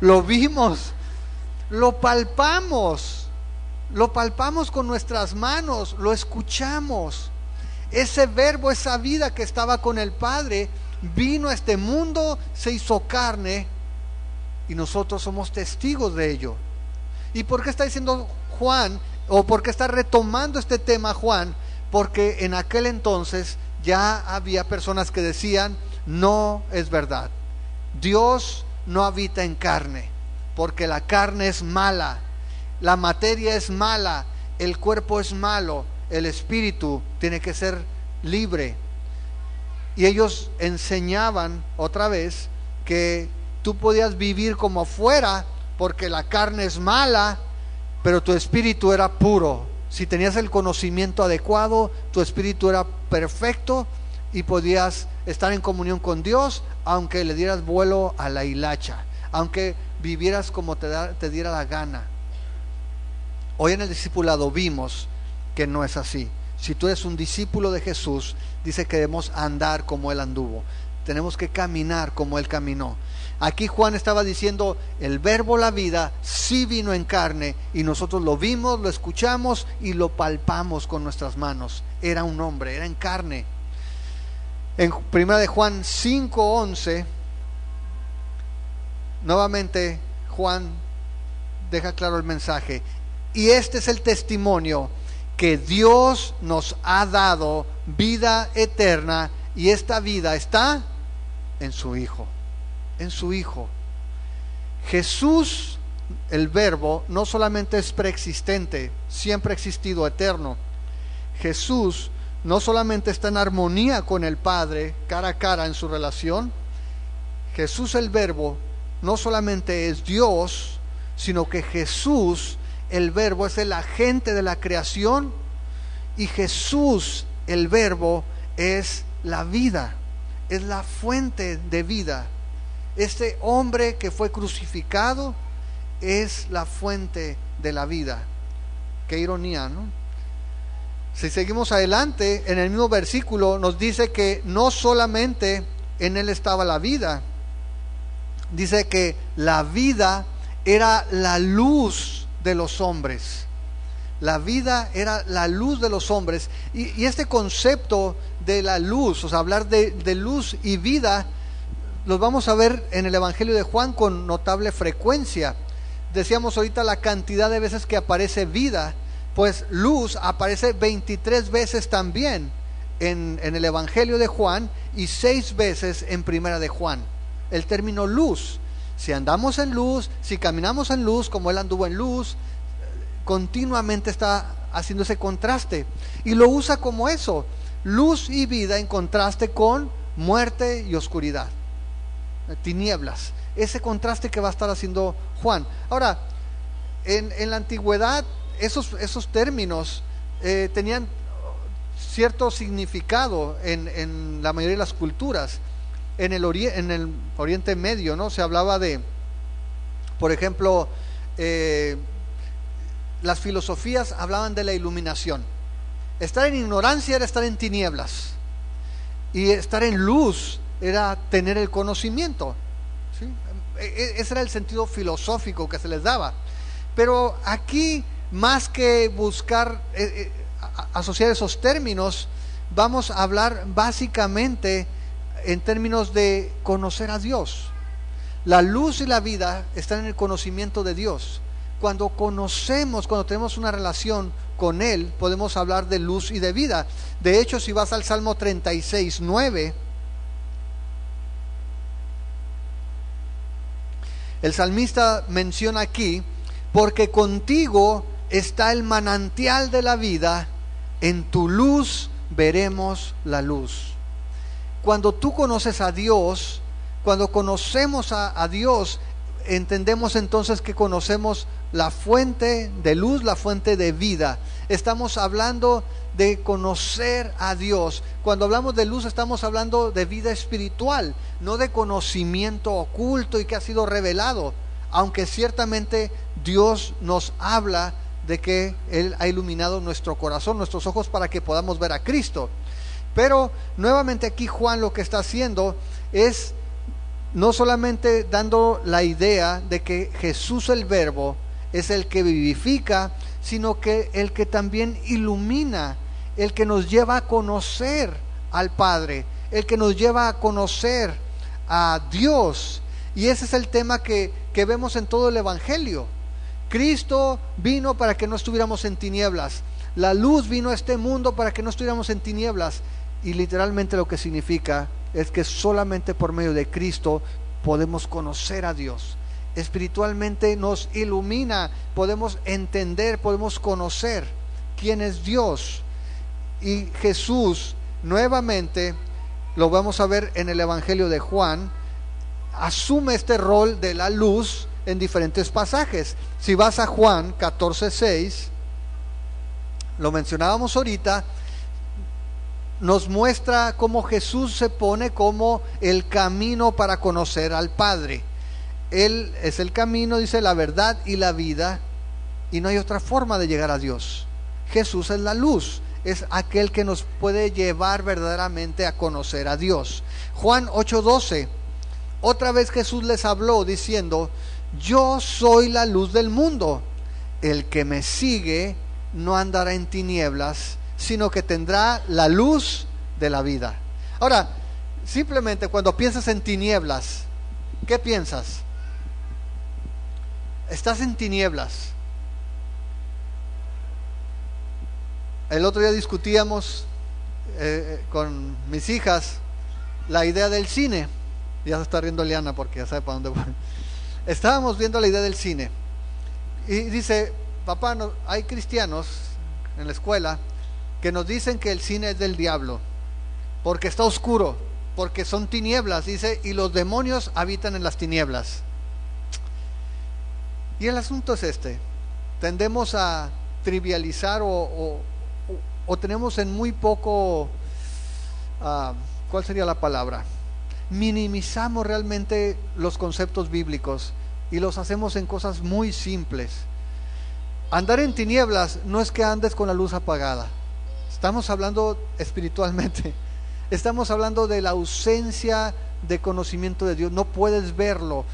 lo vimos, lo palpamos con nuestras manos, lo escuchamos. Ese verbo, esa vida que estaba con el Padre, vino a este mundo, se hizo carne y nosotros somos testigos de ello. ¿Y por qué está diciendo Juan, o por qué está retomando este tema Juan? Porque en aquel entonces ya había personas que decían: no es verdad, Dios no habita en carne, porque la carne es mala, la materia es mala, el cuerpo es malo, el espíritu tiene que ser libre. Y ellos enseñaban otra vez que tú podías vivir como fuera porque la carne es mala, pero tu espíritu era puro. Si tenías el conocimiento adecuado, tu espíritu era perfecto y podías estar en comunión con Dios, aunque le dieras vuelo a la hilacha, aunque vivieras como te diera la gana. Hoy en el discipulado vimos que no es así. Si tú eres un discípulo de Jesús, dice que debemos andar como Él anduvo, tenemos que caminar como Él caminó. Aquí Juan estaba diciendo: el verbo, la vida, sí vino en carne y nosotros lo vimos, lo escuchamos y lo palpamos con nuestras manos. Era un hombre, era en carne. En 1 de Juan 5:11, nuevamente Juan deja claro el mensaje: y este es el testimonio, que Dios nos ha dado vida eterna, y esta vida está en su Hijo. En su Hijo. Jesús, el verbo, no solamente es preexistente, siempre ha existido, eterno. Jesús no solamente está en armonía con el Padre, cara a cara en su relación. Jesús, el verbo, no solamente es Dios, sino que Jesús, el verbo, es el agente de la creación, y Jesús, el verbo, es la vida, es la fuente de vida. Este hombre que fue crucificado es la fuente de la vida. Qué ironía, ¿no? Si seguimos adelante, en el mismo versículo nos dice que no solamente en él estaba la vida, dice que la vida era la luz de los hombres. La vida era la luz de los hombres. Y este concepto de la luz, o sea, hablar de luz y vida, los vamos a ver en el Evangelio de Juan con notable frecuencia. Decíamos ahorita la cantidad de veces que aparece vida, pues luz aparece 23 veces también en el Evangelio de Juan y 6 veces en Primera de Juan. El término luz, si andamos en luz, si caminamos en luz como Él anduvo en luz, continuamente está haciendo ese contraste y lo usa como eso, luz y vida en contraste con muerte y oscuridad, tinieblas, ese contraste que va a estar haciendo Juan. Ahora, en la antigüedad esos términos tenían cierto significado en la mayoría de las culturas. En el Oriente Medio, ¿no? Se hablaba de, por ejemplo, las filosofías hablaban de la iluminación. Estar en ignorancia era estar en tinieblas, y estar en luz era tener el conocimiento, ¿sí? Ese era el sentido filosófico que se les daba. Pero aquí, más que buscar asociar esos términos, vamos a hablar básicamente en términos de conocer a Dios. La luz y la vida están en el conocimiento de Dios. Cuando conocemos, cuando tenemos una relación con Él, podemos hablar de luz y de vida. De hecho, si vas al Salmo 36:9, el salmista menciona aquí: porque contigo está el manantial de la vida, en tu luz veremos la luz. Cuando tú conoces a Dios, cuando conocemos a Dios, entendemos entonces que conocemos la fuente de luz, la fuente de vida. Estamos hablando de conocer a Dios. Cuando hablamos de luz, estamos hablando de vida espiritual, no de conocimiento oculto y que ha sido revelado, aunque ciertamente Dios nos habla de que Él ha iluminado nuestro corazón, nuestros ojos, para que podamos ver a Cristo. Pero nuevamente aquí Juan lo que está haciendo es no solamente dando la idea de que Jesús el Verbo es el que vivifica, sino que el que también ilumina, el que nos lleva a conocer al Padre, el que nos lleva a conocer a Dios. Y ese es el tema que vemos en todo el Evangelio. Cristo vino para que no estuviéramos en tinieblas. La luz vino a este mundo para que no estuviéramos en tinieblas. Y literalmente lo que significa es que solamente por medio de Cristo podemos conocer a Dios. Espiritualmente nos ilumina, podemos entender, podemos conocer quién es Dios. Y Jesús, nuevamente, lo vamos a ver en el Evangelio de Juan, asume este rol de la luz en diferentes pasajes. Si vas a Juan 14:6, lo mencionábamos ahorita, nos muestra cómo Jesús se pone como el camino para conocer al Padre. Él es el camino, dice, la verdad y la vida, y no hay otra forma de llegar a Dios. Jesús es la luz, es aquel que nos puede llevar verdaderamente a conocer a Dios. Juan 8:12, otra vez Jesús les habló diciendo: yo soy la luz del mundo, el que me sigue no andará en tinieblas, sino que tendrá la luz de la vida. Ahora, simplemente cuando piensas en tinieblas, ¿qué piensas? Estás en tinieblas. El otro día discutíamos con mis hijas la idea del cine. Ya se está riendo Liana porque ya sabe para dónde voy. Estábamos viendo la idea del cine y dice: papá, no, hay cristianos en la escuela que nos dicen que el cine es del diablo porque está oscuro, porque son tinieblas, dice, y los demonios habitan en las tinieblas. Y el asunto es este: tendemos a trivializar o tenemos en muy poco, ¿cuál sería la palabra? Minimizamos realmente los conceptos bíblicos y los hacemos en cosas muy simples. Andar en tinieblas no es que andes con la luz apagada. Estamos hablando espiritualmente. Estamos hablando de la ausencia de conocimiento de Dios. No puedes verlo.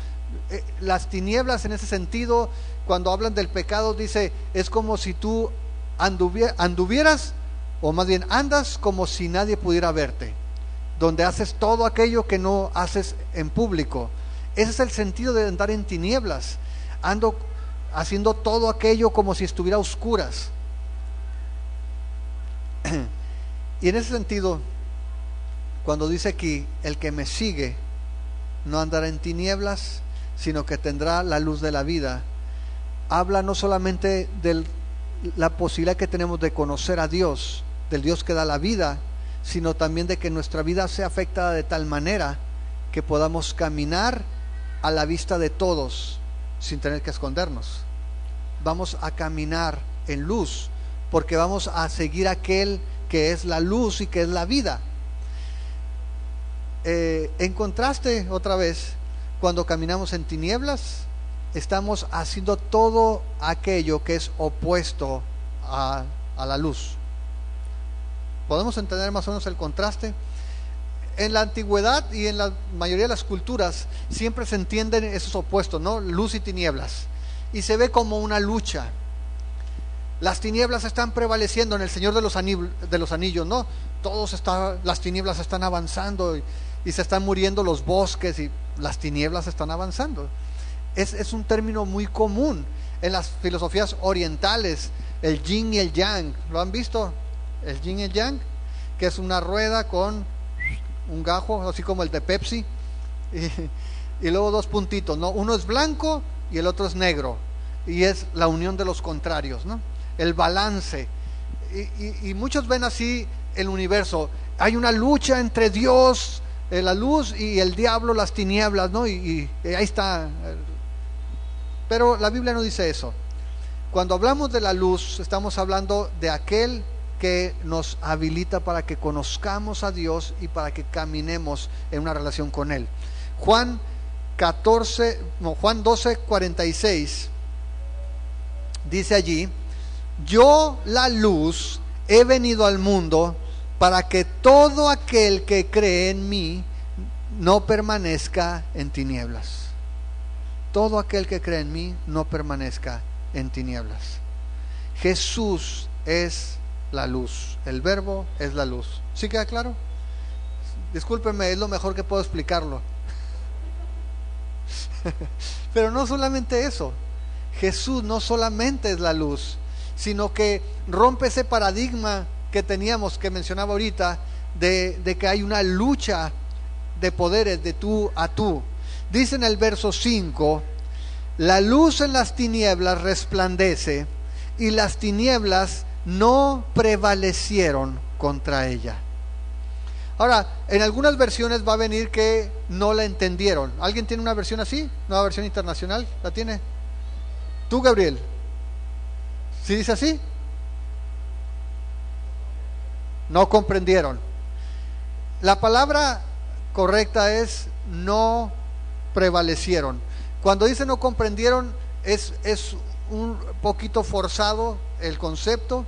Las tinieblas, en ese sentido, cuando hablan del pecado, dice, es como si tú anduvieras, o más bien andas como si nadie pudiera verte, donde haces todo aquello que no haces en público. Ese es el sentido de andar en tinieblas. Ando haciendo todo aquello como si estuviera a oscuras. Y en ese sentido, cuando dice aquí, el que me sigue no andará en tinieblas, sino que tendrá la luz de la vida, habla no solamente de la posibilidad que tenemos de conocer a Dios, del Dios que da la vida, sino también de que nuestra vida sea afectada de tal manera que podamos caminar a la vista de todos sin tener que escondernos. Vamos a caminar en luz porque vamos a seguir aquel que es la luz y que es la vida. En contraste, otra vez, cuando caminamos en tinieblas, estamos haciendo todo aquello que es opuesto a la luz. ¿Podemos entender más o menos el contraste? En la antigüedad y en la mayoría de las culturas siempre se entienden esos opuestos, ¿no? Luz y tinieblas. Y se ve como una lucha. las tinieblas están prevaleciendo en El Señor de los Anillos, ¿no? Las tinieblas están avanzando y se están muriendo los bosques y las tinieblas están avanzando. Es un término muy común en las filosofías orientales, el yin y el yang. ¿Lo han visto? El yin y el yang, que es una rueda con un gajo, así como el de Pepsi, y luego dos puntitos, ¿no? Uno es blanco y el otro es negro, y es la unión de los contrarios, ¿no? El balance. Y muchos ven así el universo. Hay una lucha entre Dios, la luz, y el diablo, las tinieblas, ¿no? Y ahí está. Pero la Biblia no dice eso. Cuando hablamos de la luz, estamos hablando de aquel que nos habilita para que conozcamos a Dios y para que caminemos en una relación con Él. Juan 12:46 dice allí: yo, la luz, he venido al mundo para que todo aquel que cree en mí no permanezca en tinieblas. Todo aquel que cree en mí no permanezca en tinieblas. Jesús es la luz, el verbo es la luz. ¿Sí queda claro? Discúlpenme, es lo mejor que puedo explicarlo. Pero no solamente eso, Jesús no solamente es la luz, sino que rompe ese paradigma que teníamos, que mencionaba ahorita, de que hay una lucha de poderes de tú a tú. Dice en el verso 5: la luz en las tinieblas resplandece, y las tinieblas no prevalecieron contra ella. Ahora, en algunas versiones va a venir que no la entendieron. ¿Alguien tiene una versión así? ¿Nueva versión internacional? ¿La tiene? ¿Tú, Gabriel? ¿Sí dice así? No comprendieron. La palabra correcta es no prevalecieron. Cuando dice no comprendieron, es un poquito forzado el concepto.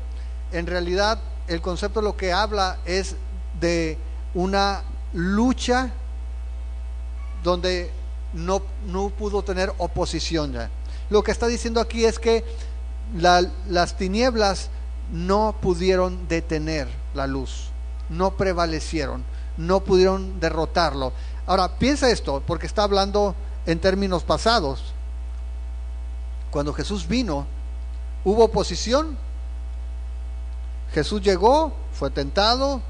En realidad, el concepto lo que habla es de una lucha donde no pudo tener oposición ya. Lo que está diciendo aquí es que las tinieblas no pudieron detener la luz, no prevalecieron, no pudieron derrotarlo. Ahora, piensa esto, porque está hablando en términos pasados. Cuando Jesús vino, ¿hubo oposición? Jesús llegó, fue tentado.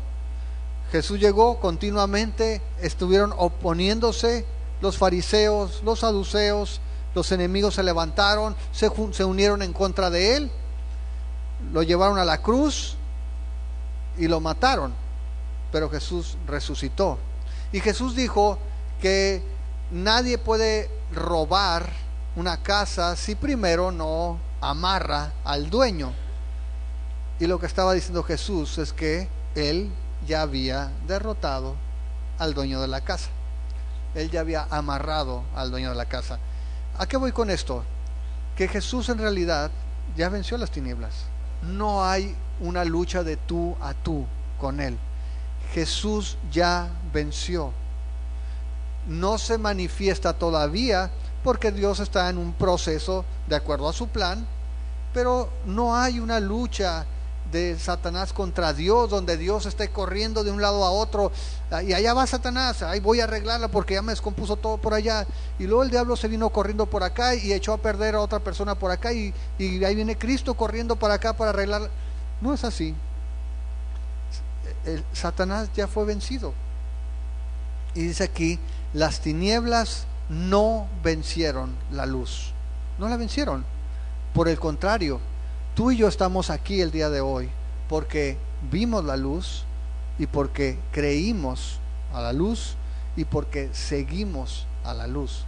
Jesús llegó continuamente, estuvieron oponiéndose los fariseos, los saduceos, los enemigos se levantaron, se unieron en contra de él, lo llevaron a la cruz y lo mataron, pero Jesús resucitó. Y Jesús dijo que nadie puede robar una casa si primero no amarra al dueño. Y lo que estaba diciendo Jesús es que él ya había derrotado al dueño de la casa. Él ya había amarrado al dueño de la casa. ¿A qué voy con esto? Que Jesús en realidad ya venció las tinieblas. No hay una lucha de tú a tú con Él. Jesús ya venció. No se manifiesta todavía porque Dios está en un proceso de acuerdo a su plan, pero no hay una lucha de Satanás contra Dios, donde Dios esté corriendo de un lado a otro, y allá va Satanás, ahí voy a arreglarla porque ya me descompuso todo por allá, y luego el diablo se vino corriendo por acá y echó a perder a otra persona por acá, y ahí viene Cristo corriendo para acá para arreglar. No es así. Satanás ya fue vencido, y dice aquí: las tinieblas no vencieron la luz, no la vencieron. Por el contrario, tú y yo estamos aquí el día de hoy porque vimos la luz y porque creímos a la luz y porque seguimos a la luz.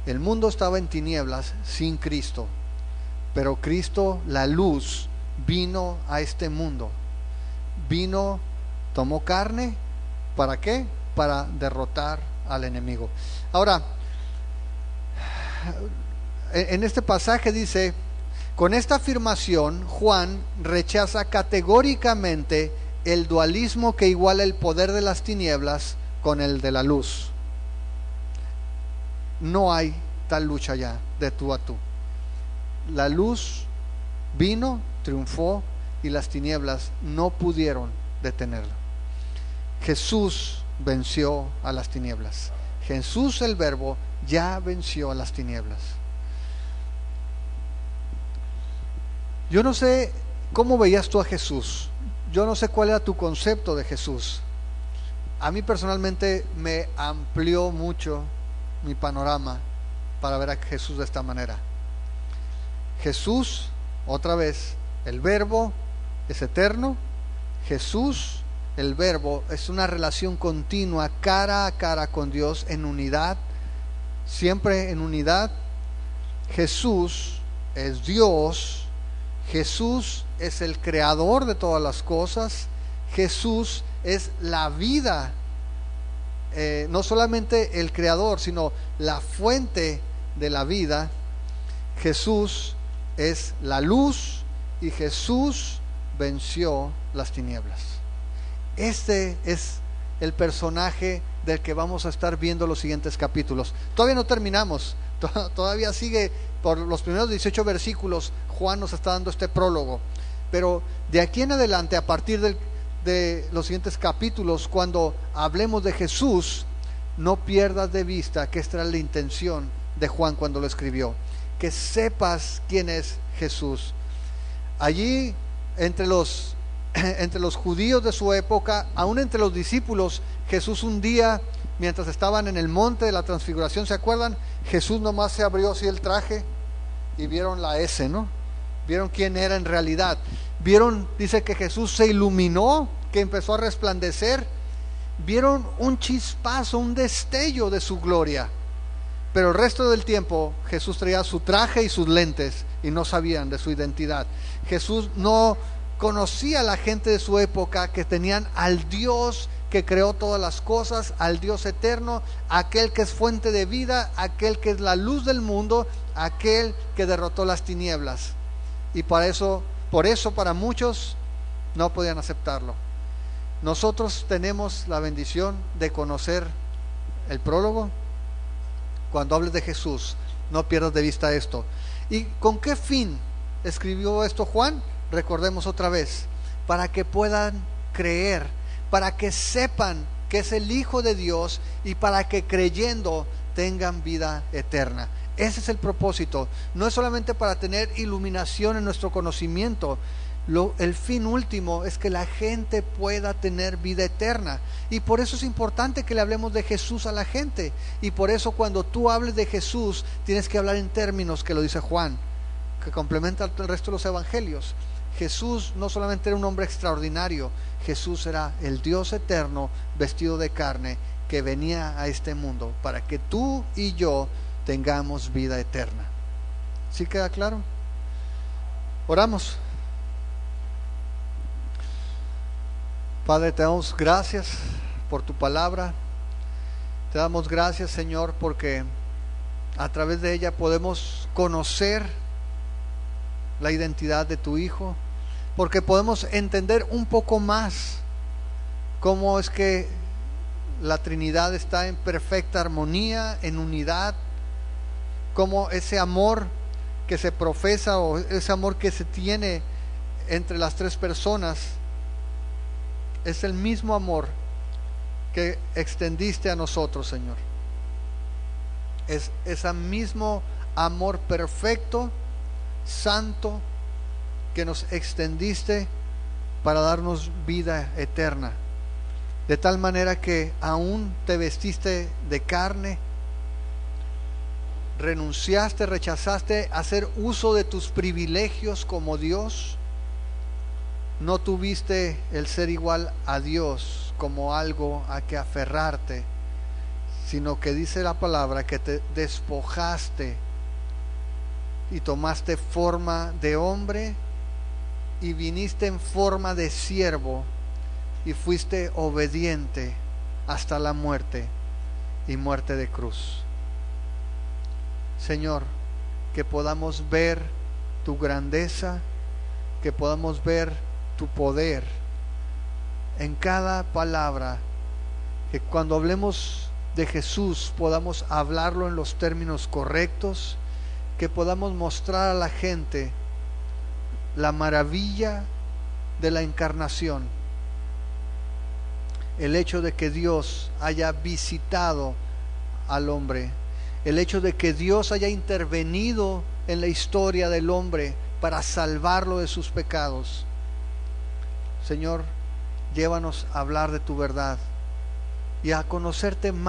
El mundo estaba en tinieblas sin Cristo, pero Cristo, la luz, vino a este mundo. Vino, tomó carne, ¿para qué? Para derrotar al enemigo. Ahora, en este pasaje dice: con esta afirmación, Juan rechaza categóricamente el dualismo que iguala el poder de las tinieblas con el de la luz. No hay tal lucha ya de tú a tú. La luz Vino, triunfó y las tinieblas no pudieron detenerlo. Jesús venció a las tinieblas. Jesús, el Verbo, ya venció a las tinieblas. Yo no sé cómo veías tú a Jesús. Yo no sé cuál era tu concepto de Jesús. A mí personalmente me amplió mucho mi panorama para ver a Jesús de esta manera. Jesús, otra vez, el Verbo es eterno. Jesús, el Verbo, es una relación continua, cara a cara con Dios, en unidad, siempre en unidad. Jesús es Dios. Jesús es el creador de todas las cosas. Jesús es la vida, no solamente el creador, sino la fuente de la vida. Jesús es la luz y Jesús venció las tinieblas. Este es el personaje del que vamos a estar viendo los siguientes capítulos. Todavía no terminamos, todavía sigue por los primeros 18 versículos. Juan nos está dando este prólogo, pero de aquí en adelante, a partir de los siguientes capítulos, cuando hablemos de Jesús, no pierdas de vista que esta era la intención de Juan cuando lo escribió, que sepas quién es Jesús. Allí entre los judíos de su época, aún entre los discípulos, Jesús un día, mientras estaban en el monte de la transfiguración, ¿se acuerdan? Jesús nomás se abrió así el traje y vieron la S, ¿no? Vieron quién era en realidad. Vieron, dice que Jesús se iluminó, que empezó a resplandecer. Vieron un chispazo, un destello de su gloria. Pero el resto del tiempo Jesús traía su traje y sus lentes y no sabían de su identidad. Jesús no conocía a la gente de su época, que tenían al Dios que creó todas las cosas, al Dios eterno, aquel que es fuente de vida, aquel que es la luz del mundo, aquel que derrotó las tinieblas. Y por eso para muchos no podían aceptarlo. Nosotros tenemos la bendición de conocer el prólogo. Cuando hables de Jesús, no pierdas de vista esto. ¿Y con qué fin escribió esto Juan? Recordemos otra vez, para que puedan creer, para que sepan que es el Hijo de Dios y para que creyendo tengan vida eterna. Ese es el propósito. No es solamente para tener iluminación en nuestro conocimiento. El fin último es que la gente pueda tener vida eterna. Y por eso es importante que le hablemos de Jesús a la gente. Y por eso cuando tú hables de Jesús, tienes que hablar en términos que lo dice Juan, que complementa el resto de los evangelios. Jesús no solamente era un hombre extraordinario, Jesús era el Dios eterno vestido de carne que venía a este mundo para que tú y yo tengamos vida eterna. ¿Sí queda claro? Oramos. Padre, te damos gracias por tu palabra. Te damos gracias, Señor, porque a través de ella podemos conocer la identidad de tu Hijo, porque podemos entender un poco más cómo es que la Trinidad está en perfecta armonía, en unidad, cómo ese amor que se profesa o ese amor que se tiene entre las tres personas es el mismo amor que extendiste a nosotros, Señor. Es ese mismo amor perfecto, santo, que nos extendiste para darnos vida eterna, de tal manera que aún te vestiste de carne, renunciaste, rechazaste hacer uso de tus privilegios como Dios, no tuviste el ser igual a Dios como algo a que aferrarte, sino que dice la palabra que te despojaste y tomaste forma de hombre y viniste en forma de siervo y fuiste obediente hasta la muerte y muerte de cruz. Señor, que podamos ver tu grandeza, que podamos ver tu poder en cada palabra, que cuando hablemos de Jesús podamos hablarlo en los términos correctos, que podamos mostrar a la gente la maravilla de la encarnación, el hecho de que Dios haya visitado al hombre, el hecho de que Dios haya intervenido en la historia del hombre para salvarlo de sus pecados. Señor, llévanos a hablar de tu verdad y a conocerte más.